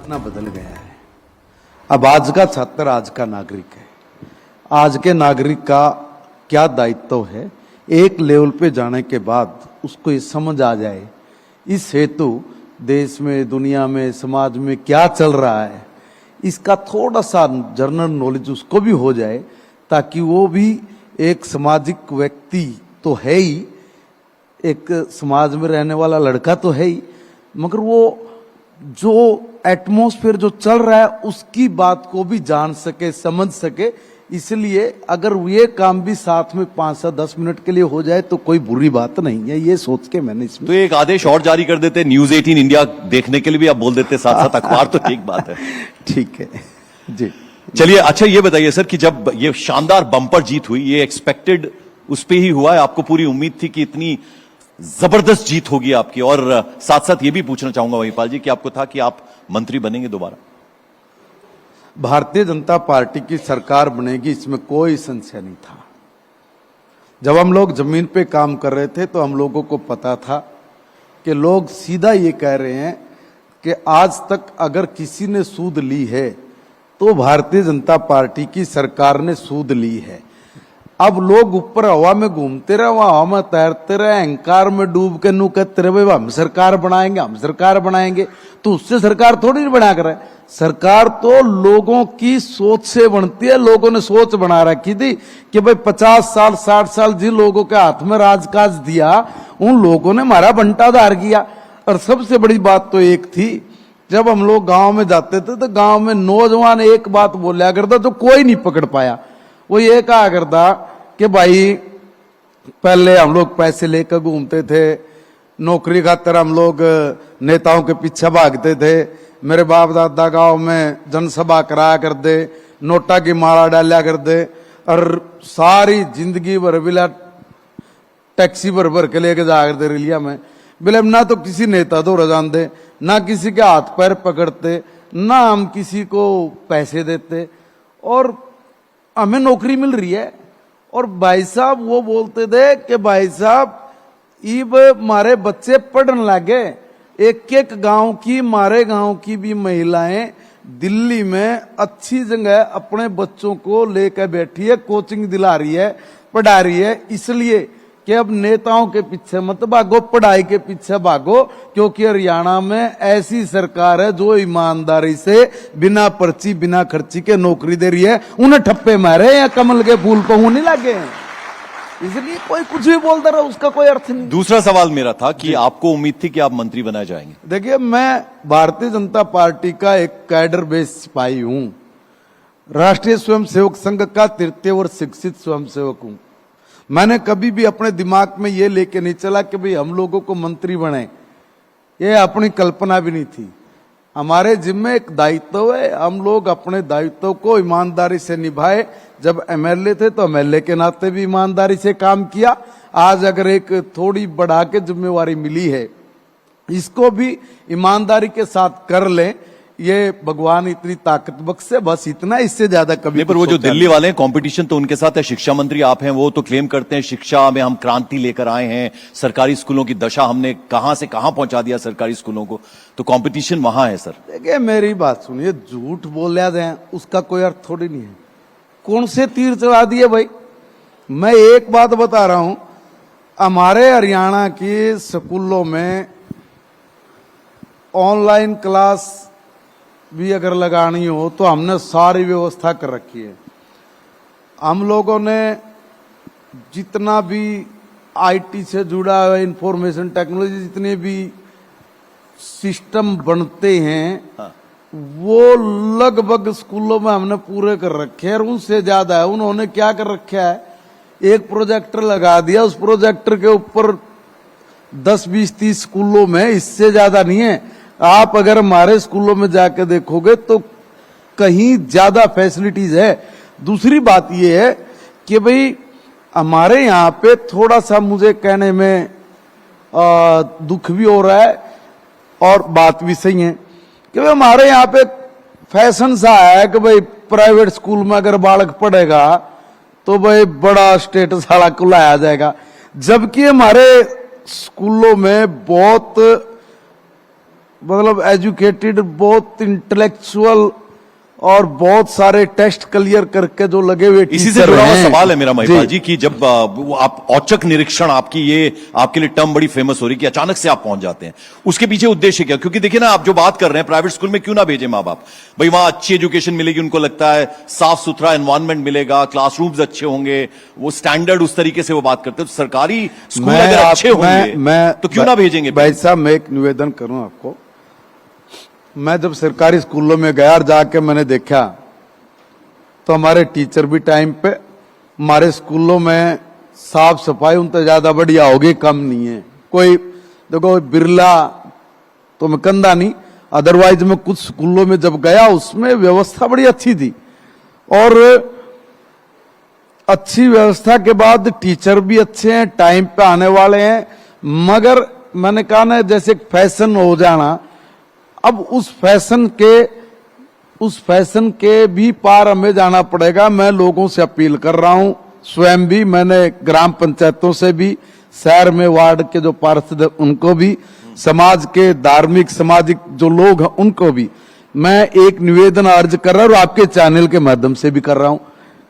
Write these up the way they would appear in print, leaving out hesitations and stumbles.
जमाना बदल गया है। अब आज का छात्र आज का नागरिक है। आज के नागरिक का क्या दायित्व है, एक लेवल पे जाने के बाद उसको ये समझ आ जाए, इस हेतु देश में, दुनिया में, समाज में क्या चल रहा है, इसका थोड़ा सा जनरल नॉलेज उसको भी हो जाए, ताकि वो भी एक सामाजिक व्यक्ति तो है ही, एक समाज में रहने वाला लड़का तो है ही, मगर वो जो एटमॉस्फेयर जो चल रहा है उसकी बात को भी जान सके, समझ सके। इसलिए अगर ये काम भी साथ में 5 से 10 मिनट के लिए हो जाए तो कोई बुरी बात नहीं है, ये सोच के मैंने इसमें तो एक आदेश और जारी कर देते, न्यूज़ 18 इंडिया देखने के लिए भी आप बोल देते साथ साथ अखबार, तो ठीक बात है। ठीक है जी। चलिए, अच्छा ये बताइए सर कि जब ये शानदार बम्पर जीत हुई, ये एक्सपेक्टेड उस पे ही हुआ है? आपको पूरी उम्मीद थी कि इतनी जबरदस्त जीत होगी आपकी? और साथ साथ ये भी पूछना चाहूंगा महिपाल जी कि आपको था कि आप मंत्री बनेंगे दोबारा? भारतीय जनता पार्टी की सरकार बनेगी, इसमें कोई संशय नहीं था। जब हम लोग जमीन पे काम कर रहे थे तो हम लोगों को पता था कि लोग सीधा ये कह रहे हैं कि आज तक अगर किसी ने सूद ली है तो भारतीय जनता पार्टी की सरकार ने सूद ली है। अब लोग ऊपर हवा में घूमते रहे, वहां हवा में तैरते रहे, अहंकार में डूब के नू कहते रहे हम सरकार बनाएंगे, हम सरकार बनाएंगे, तो उससे सरकार थोड़ी नहीं बना कर है। सरकार तो लोगों की सोच से बनती है। लोगों ने सोच बना रखी थी कि भाई 50 साल 60 साल जिन लोगों के हाथ में राजकाज दिया, उन लोगों ने हमारा बंटाधार किया। और सबसे बड़ी बात तो एक थी, जब हम लोग गांव में जाते थे तो गांव में नौजवान एक बात बोला करता तो कोई नहीं पकड़ पाया। वो ये कहा करता कि भाई पहले हम लोग पैसे लेकर घूमते थे, नौकरी खातर हम लोग नेताओं के पीछे भागते थे, मेरे बाप दादा गांव में जनसभा कराया कर दे, नोटा की माला डाला कर दे, और सारी जिंदगी भर बिला टैक्सी भर भर के लेके जा कर दे रिलिया में, बिले ना तो किसी नेता तो रजान दे, ना किसी के हाथ पैर पकड़ते, ना हम किसी को पैसे देते, और हमें नौकरी मिल रही है। और भाई साहब वो बोलते थे कि भाई साहब इब मारे बच्चे पढ़ने लगे, एक एक गांव की, मारे गांव की भी महिलाएं दिल्ली में अच्छी जगह अपने बच्चों को लेकर बैठी है, कोचिंग दिला रही है, पढ़ा रही है। इसलिए कि अब नेताओं के पीछे मत भागो, पढ़ाई के पीछे भागो, क्योंकि हरियाणा में ऐसी सरकार है जो ईमानदारी से बिना पर्ची बिना खर्ची के नौकरी दे रही है। उन्हें ठप्पे मारे या कमल के फूल पर नहीं लगे, इसलिए कोई कुछ भी बोलता रहा, उसका कोई अर्थ नहीं। दूसरा सवाल मेरा था कि आपको उम्मीद थी कि आप मंत्री बनाए जाएंगे? देखिए, मैं भारतीय जनता पार्टी का एक कैडर बेस सिपाही हूं, राष्ट्रीय स्वयंसेवक संघ का तृतीय वर्ष शिक्षित स्वयंसेवक हूं। मैंने कभी भी अपने दिमाग में ये लेके नहीं चला कि भाई हम लोगों को मंत्री बने, ये अपनी कल्पना भी नहीं थी। हमारे जिम्मे एक दायित्व है, हम लोग अपने दायित्व को ईमानदारी से निभाए। जब एमएलए थे तो एमएलए के नाते भी ईमानदारी से काम किया। आज अगर एक थोड़ी बढ़ा के जिम्मेवारी मिली है, इसको भी ईमानदारी के साथ कर लें, ये भगवान इतनी ताकत बख्शे, बस इतना, इससे ज्यादा कभी। पर वो जो दिल्ली वाले हैं, कंपटीशन तो उनके साथ है। शिक्षा मंत्री आप हैं, वो तो क्लेम करते हैं शिक्षा में हम क्रांति लेकर आए हैं, सरकारी स्कूलों की दशा हमने कहां से कहां पहुंचा दिया सरकारी स्कूलों को, तो कंपटीशन वहां है सर। देखिए मेरी बात सुनिए, झूठ बोला जाए उसका कोई अर्थ थोड़ी नहीं है। कौन से तीर चढ़ा दिए भाई? मैं एक बात बता रहा हूं, हमारे हरियाणा के स्कूलों में ऑनलाइन क्लास भी अगर लगानी हो तो हमने सारी व्यवस्था कर रखी है। हम लोगों ने जितना भी आईटी से जुड़ा है, इंफॉर्मेशन टेक्नोलॉजी, जितने भी सिस्टम बनते हैं, हाँ, वो लगभग स्कूलों में हमने पूरे कर रखे हैं। और उनसे ज्यादा है, उन्होंने क्या कर रखा है, एक प्रोजेक्टर लगा दिया, उस प्रोजेक्टर के ऊपर 10, 20, 30 स्कूलों में, इससे ज्यादा नहीं है। आप अगर हमारे स्कूलों में जाकर देखोगे तो कहीं ज्यादा फैसिलिटीज है। दूसरी बात यह है कि भाई हमारे यहाँ पे थोड़ा सा मुझे कहने में दुख भी हो रहा है और बात भी सही है कि भाई हमारे यहाँ पे फैशन सा है कि भाई प्राइवेट स्कूल में अगर बालक पढ़ेगा तो भाई बड़ा स्टेटस वाला को लाया जाएगा, जबकि हमारे स्कूलों में बहुत मतलब एजुकेटेड, बहुत इंटेलेक्चुअल और बहुत सारे टेस्ट क्लियर करके जो लगे हुए इसी से टीचर जुड़ा हुआ हैं। सवाल है मेरा महिपाल जी कि जब वो आप औचक निरीक्षण, आपकी ये आपके लिए टर्म बड़ी फेमस हो रही कि अचानक से आप पहुंच जाते हैं, उसके पीछे उद्देश्य क्या? क्योंकि देखिए ना, आप जो बात कर रहे हैं, प्राइवेट स्कूल में क्यों ना भेजे माँ बाप, भाई वहां अच्छी एजुकेशन मिलेगी, उनको लगता है साफ सुथरा एनवायरमेंट मिलेगा, क्लासरूम्स अच्छे होंगे, वो स्टैंडर्ड उस तरीके से वो बात करते हैं। तो सरकारी स्कूल अगर अच्छे होंगे तो क्यों ना भेजेंगे? भाई साहब, मैं एक निवेदन करूं आपको। मैं जब सरकारी स्कूलों में गया और जाके मैंने देखा तो हमारे टीचर भी टाइम पे, हमारे स्कूलों में साफ सफाई उनसे ज्यादा बढ़िया होगी, कम नहीं है। कोई देखो बिरला तो मैं कंधा नहीं, अदरवाइज मैं कुछ स्कूलों में जब गया उसमें व्यवस्था बड़ी अच्छी थी, और अच्छी व्यवस्था के बाद टीचर भी अच्छे हैं, टाइम पे आने वाले हैं। मगर मैंने कहा ना, जैसे एक फैशन हो जाना, अब उस फैशन के भी पार हमें जाना पड़ेगा। मैं लोगों से अपील कर रहा हूं, स्वयं भी, मैंने ग्राम पंचायतों से भी, शहर में वार्ड के जो पार्षद उनको भी, समाज के धार्मिक सामाजिक जो लोग हैं उनको भी मैं एक निवेदन अर्ज कर रहा हूं, और आपके चैनल के माध्यम से भी कर रहा हूं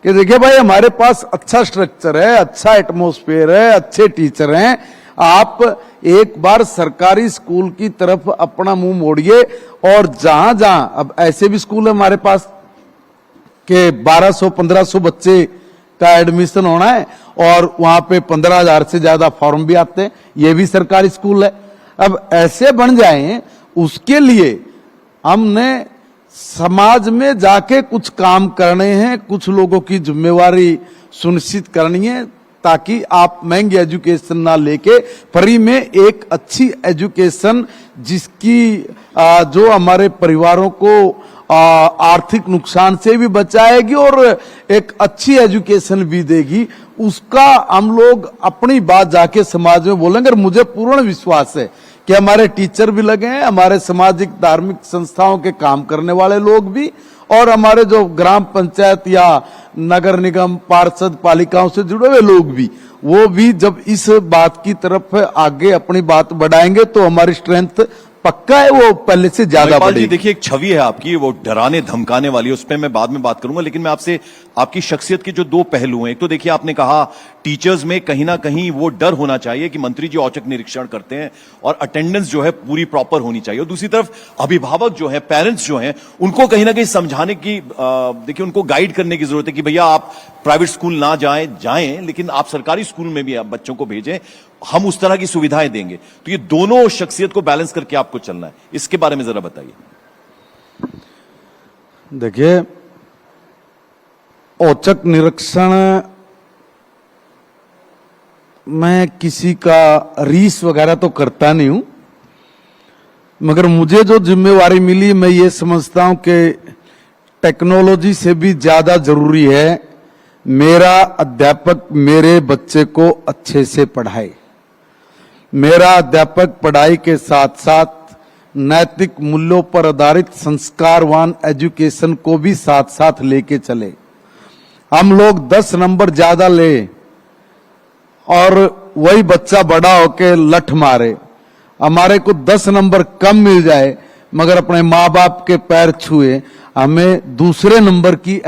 कि देखिए भाई, हमारे पास अच्छा स्ट्रक्चर है, अच्छा एटमॉस्फेयर है, अच्छे टीचर हैं। आप एक बार सरकारी स्कूल की तरफ अपना मुंह मोड़िए, और जहां जहां, अब ऐसे भी स्कूल है हमारे पास के 1200-1500 बच्चे का एडमिशन होना है, और वहां पे 15,000 से ज्यादा फॉर्म भी आते हैं, ये भी सरकारी स्कूल है। अब ऐसे बन जाए, उसके लिए हमने समाज में जाके कुछ काम करने हैं, कुछ लोगों की जिम्मेवारी सुनिश्चित करनी है, ताकि आप महंगी एजुकेशन ना लेके फ्री में एक अच्छी एजुकेशन, जिसकी जो हमारे परिवारों को आर्थिक नुकसान से भी बचाएगी और एक अच्छी एजुकेशन भी देगी, उसका हम लोग अपनी बात जाके समाज में बोलेंगे। और मुझे पूर्ण विश्वास है कि हमारे टीचर भी लगे हैं, हमारे सामाजिक धार्मिक संस्थाओं के काम करने वाले लोग भी, और हमारे जो ग्राम पंचायत या नगर निगम पार्षद पालिकाओं से जुड़े हुए लोग भी, वो भी जब इस बात की तरफ आगे अपनी बात बढ़ाएंगे तो हमारी स्ट्रेंथ पक्का है, वो पहले से ज्यादा बढ़ेगी। देखिए, एक छवि है आपकी, वो डराने धमकाने वाली, उस पर मैं बाद में बात करूंगा, लेकिन मैं आपसे आपकी शख्सियत के जो दो पहलू हैं, एक तो देखिए आपने कहा टीचर्स में कहीं ना कहीं वो डर होना चाहिए कि मंत्री जी औचक निरीक्षण करते हैं और अटेंडेंस जो है पूरी प्रॉपर होनी चाहिए, और दूसरी तरफ अभिभावक जो है, पेरेंट्स जो हैं, उनको कहीं ना कहीं समझाने की, देखिए उनको गाइड करने की जरूरत है कि भैया आप प्राइवेट स्कूल ना जाएं, लेकिन आप सरकारी स्कूल में भी आप बच्चों को भेजें, हम उस तरह की सुविधाएं देंगे। तो ये दोनों शख्सियत को बैलेंस करके आपको चलना है, इसके बारे में जरा बताइए। देखिए, औचक निरीक्षण मैं किसी का रीस वगैरह तो करता नहीं हूं, मगर मुझे जो जिम्मेवारी मिली, मैं ये समझता हूं कि टेक्नोलॉजी से भी ज्यादा जरूरी है मेरा अध्यापक मेरे बच्चे को अच्छे से पढ़ाए। मेरा अध्यापक पढ़ाई के साथ साथ नैतिक मूल्यों पर आधारित संस्कारवान एजुकेशन को भी साथ साथ लेके चले। हम लोग 10 नंबर ज्यादा ले और वही बच्चा बड़ा होके लठ मारे, हमारे को 10 नंबर कम मिल जाए मगर अपने माँ बाप के पैर छुए, हमें दूसरे नंबर की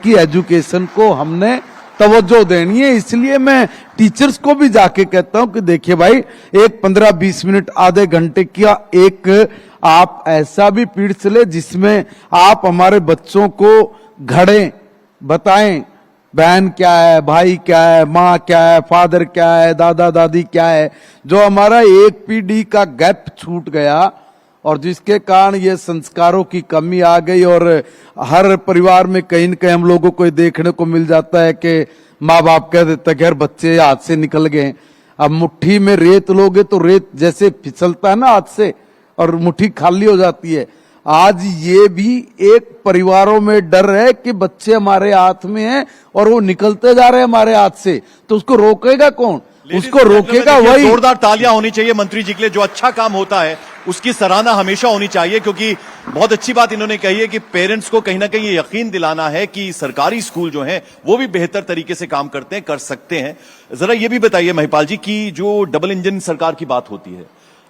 एजुकेशन को हमने तवज्जो देनी है। इसलिए मैं टीचर्स को भी जाके कहता हूं कि देखिए भाई, एक 15-20 मिनट आधे घंटे का एक आप ऐसा भी पीरियड चले जिसमें आप हमारे बच्चों को घड़ें, बताएं बहन क्या है, भाई क्या है, माँ क्या है, फादर क्या है, दादा दादी क्या है। जो हमारा एक पीढ़ी का गैप छूट गया और जिसके कारण ये संस्कारों की कमी आ गई, और हर परिवार में कहीं न कहीं हम लोगों को देखने को मिल जाता है कि माँ बाप कह देते हैं कि यार बच्चे हाथ से निकल गए। अब मुट्ठी में रेत लोगे तो रेत जैसे फिसलता है ना हाथ से, और मुट्ठी खाली हो जाती है। आज ये भी एक परिवारों में डर है कि बच्चे हमारे हाथ में हैं और वो निकलते जा रहे हैं हमारे हाथ से, तो उसको रोकेगा कौन? उसको रोकेगा वही। जोरदार तालियां होनी चाहिए मंत्री जी के लिए, जो अच्छा काम होता है उसकी सराहना हमेशा होनी चाहिए, क्योंकि बहुत अच्छी बात इन्होंने कही है कि पेरेंट्स को कहीं ना कहीं ये यकीन दिलाना है कि सरकारी स्कूल जो हैं वो भी बेहतर तरीके से काम करते हैं, कर सकते हैं। जरा ये भी बताइए महिपाल जी कि जो डबल इंजन सरकार की बात होती है,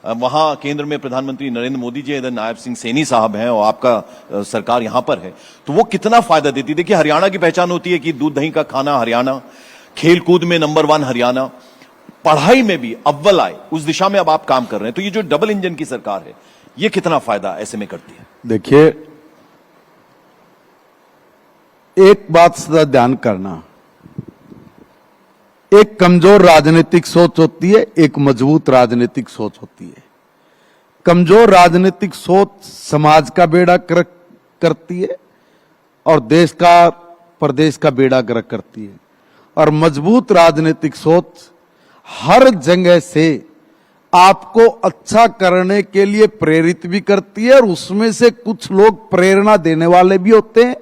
वहां केंद्र में प्रधानमंत्री नरेंद्र मोदी जी, इधर नायब सिंह सैनी साहब हैं और आपका सरकार यहां पर है, तो वो कितना फायदा देती है? देखिए, हरियाणा की पहचान होती है कि दूध दही का खाना हरियाणा, खेलकूद में नंबर 1 हरियाणा, पढ़ाई में भी अव्वल आए, उस दिशा में अब आप काम कर रहे हैं। तो ये जो डबल इंजन की सरकार है, ये कितना फायदा ऐसे में करती है? देखिए, एक बात सदा ध्यान करना, एक कमजोर राजनीतिक सोच होती है, एक मजबूत राजनीतिक सोच होती है। कमजोर राजनीतिक सोच समाज का बेड़ा गर्क करती है और देश का, प्रदेश का बेड़ा गर्क करती है। और मजबूत राजनीतिक सोच हर जगह से आपको अच्छा करने के लिए प्रेरित भी करती है, और उसमें से कुछ लोग प्रेरणा देने वाले भी होते हैं,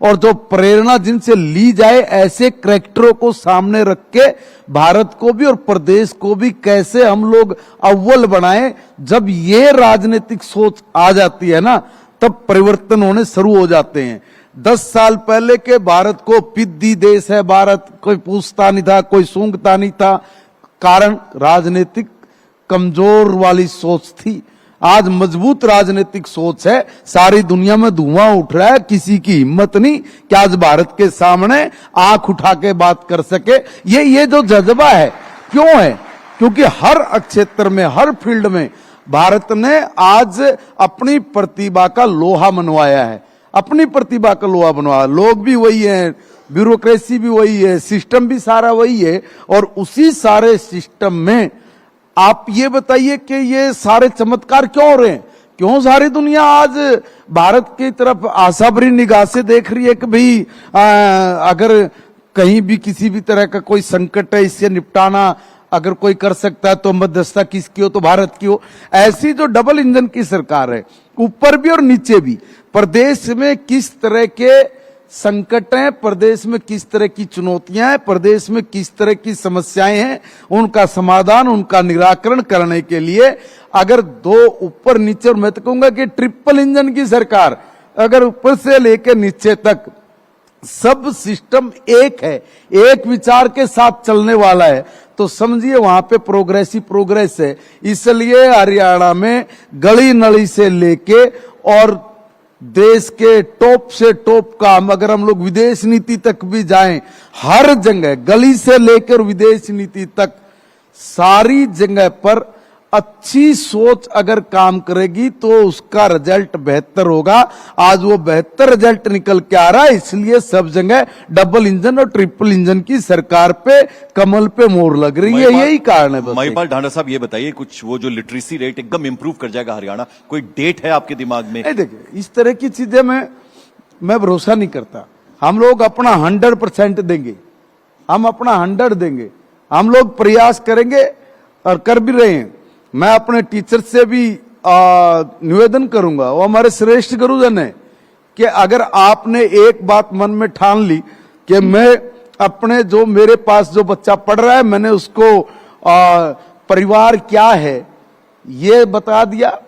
और जो प्रेरणा जिनसे ली जाए, ऐसे करैक्टरों को सामने रख के भारत को भी और प्रदेश को भी कैसे हम लोग अव्वल बनाएं। जब ये राजनीतिक सोच आ जाती है ना, तब परिवर्तन होने शुरू हो जाते हैं। 10 साल पहले के भारत को पिद्दी देश है भारत, कोई पूछता नहीं था, कोई सूंघता नहीं था, कारण राजनीतिक कमजोर वाली सोच थी। आज मजबूत राजनीतिक सोच है, सारी दुनिया में धुआं उठ रहा है, किसी की हिम्मत नहीं कि आज भारत के सामने आंख उठा के बात कर सके। ये जो जज्बा है, क्यों है? क्योंकि हर क्षेत्र में, हर फील्ड में भारत ने आज अपनी प्रतिभा का लोहा मनवाया है, अपनी प्रतिभा का लोहा बनवाया। लोग भी वही हैं, ब्यूरोक्रेसी भी वही है, सिस्टम भी सारा वही है, और उसी सारे सिस्टम में आप ये बताइए कि ये सारे चमत्कार क्यों हो रहे हैं? क्यों सारी दुनिया आज भारत की तरफ आशा भरी निगाह से देख रही है कि भाई अगर कहीं भी किसी भी तरह का कोई संकट है, इससे निपटाना अगर कोई कर सकता है तो मध्यस्थता किसकी हो? तो भारत की हो। ऐसी जो डबल इंजन की सरकार है, ऊपर भी और नीचे भी, प्रदेश में किस तरह के संकट हैं, प्रदेश में किस तरह की चुनौतियां हैं, प्रदेश में किस तरह की समस्याएं हैं, उनका समाधान, उनका निराकरण करने के लिए अगर दो ऊपर नीचे, और मैं तो कहूंगा कि ट्रिपल इंजन की सरकार, अगर ऊपर से लेकर नीचे तक सब सिस्टम एक है, एक विचार के साथ चलने वाला है, तो समझिए वहां पे प्रोग्रेस ही प्रोग्रेस है। इसलिए हरियाणा में गली नली से लेके और देश के टॉप से टॉप काम, अगर हम लोग विदेश नीति तक भी जाएं, हर जगह गली से लेकर विदेश नीति तक सारी जगह पर अच्छी सोच अगर काम करेगी तो उसका रिजल्ट बेहतर होगा। आज वो बेहतर रिजल्ट निकल के आ रहा है, इसलिए सब जगह डबल इंजन और ट्रिपल इंजन की सरकार पे कमल पे मोहर लग रही है। यही कारण है। महिपाल ढांडा साहब, ये बताइए, कुछ वो जो लिटरेसी रेट एकदम इंप्रूव कर जाएगा हरियाणा, कोई डेट है आपके दिमाग में? देखिए, इस तरह की चीजें मैं भरोसा नहीं करता। हम लोग अपना 100% देंगे, हम अपना 100 देंगे, हम लोग प्रयास करेंगे और कर भी रहे हैं। मैं अपने टीचर से भी निवेदन करूंगा, वो हमारे श्रेष्ठ गुरुजन है, कि अगर आपने एक बात मन में ठान ली कि मैं अपने, जो मेरे पास जो बच्चा पढ़ रहा है, मैंने उसको परिवार क्या है ये बता दिया,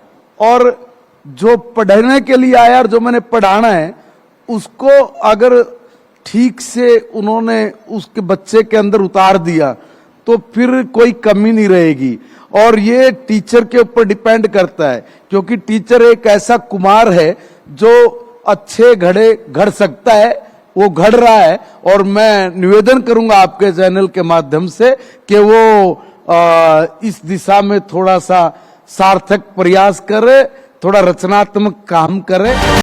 और जो पढ़ने के लिए आया और जो मैंने पढ़ाना है उसको अगर ठीक से उन्होंने उसके बच्चे के अंदर उतार दिया तो फिर कोई कमी नहीं रहेगी। और ये टीचर के ऊपर डिपेंड करता है, क्योंकि टीचर एक ऐसा कुमार है जो अच्छे घड़े घड़ सकता है, वो घड़ रहा है। और मैं निवेदन करूंगा आपके चैनल के माध्यम से कि वो इस दिशा में थोड़ा सा सार्थक प्रयास करे, थोड़ा रचनात्मक काम करे।